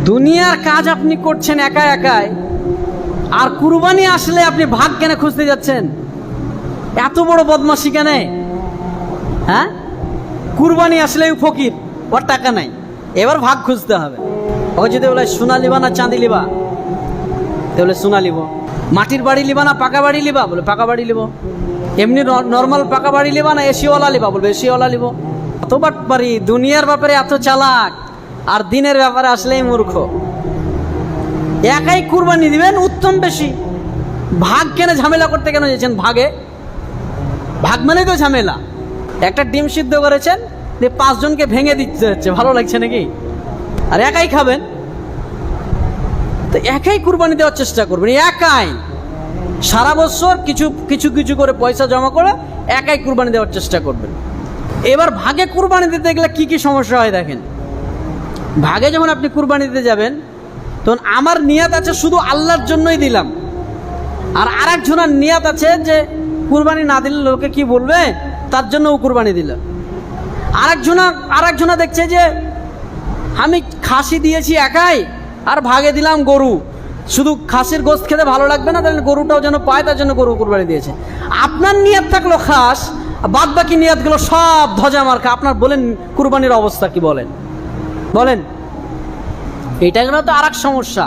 দুনিয়ার কাজ আপনি করছেন একা একাই, আর কুরবানি আসলে আপনি ভাগ কেন খুঁজতে যাচ্ছেন? এত বড় বদমাশি কেন? হ্যাঁ, কুরবানি আসলে ফকির, ওর টাকা নাই, এবার ভাগ খুঁজতে হবে। ও যদি বলে সোনা লিবা না চাঁদি লিবা, তাহলে সোনা লিব। মাটির বাড়ি লিবা না পাকা বাড়ি লিবা, বলে পাকা বাড়ি লিব। এমনি নর্মাল পাকা বাড়ি লিবা না এসিওয়ালা লিবা, বলবে এসিওয়ালা লিব। এত বাটপারি, দুনিয়ার ব্যাপারে এত চালাক, আর দিনের ব্যাপারে আসলেই মূর্খ। একাই কুরবানি দিবেন উত্তম বেশি। ভাগ কেন ঝামেলা করতে কেন যাচ্ছেন? ভাগ মানে তো ঝামেলা। একটা ডিম সিদ্ধ করেছেন, 5 জনকে ভেঙে দিতে হচ্ছে, ভালো লাগছে নাকি? আর একাই খাবেন, তো একাই কুরবানি দেওয়ার চেষ্টা করবেন। একাই সারা বছর কিছু কিছু কিছু করে পয়সা জমা করে একাই কুরবানি দেওয়ার চেষ্টা করবেন। এবার ভাগে কুরবানি দিতে গেলে কি কি সমস্যা হয় দেখেন। ভাগে যখন আপনি কুরবানি দিতে যাবেন, তখন আমার নিয়াত আছে শুধু আল্লাহর জন্যই দিলাম, আর আরেকজনের নিয়াত আছে যে কুরবানি না দিলে লোকে কি বলবে, তার জন্য ও কুরবানি দিল। আরেকজনা দেখছে যে আমি খাসি দিয়েছি একাই, আর ভাগে দিলাম গরু, শুধু খাসির গোশত খেতে ভালো লাগবে না, তাহলে গরুটাও যেন পায়, তার জন্য গরু কুরবানি দিয়েছে। আপনার নিয়াত থাকলো খাস, বাদ বাকি নিয়াতগুলো সব ধজা মার্কা। আপনার বলেন কুরবানির অবস্থা কি? বলেন। এটা গেল তো আরেক সমস্যা।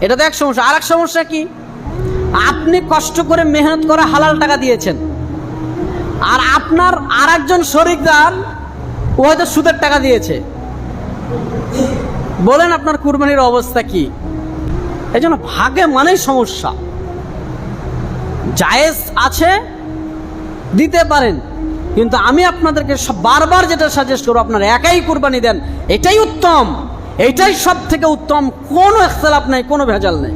এটা তো এক সমস্যা। আরেক সমস্যা কি? আপনি কষ্ট করে মেহনত করে হালাল টাকা দিয়েছেন, আর আপনার আরেকজন শরিকদার ও হয়তো সুদের টাকা দিয়েছে। বলেন আপনার কুরবানির অবস্থা কি? এই জন্য ভাগে মানেই সমস্যা। জায়েজ আছে, দিতে পারেন, কিন্তু আমি আপনাদেরকে বারবার যেটা সাজেস্ট করবো, আপনারা একাই কুরবানি দেন। এটাই উত্তম, এটাই সব থেকে উত্তম। কোনো ইখতিলাফ নাই, কোনো ভেজাল নেই।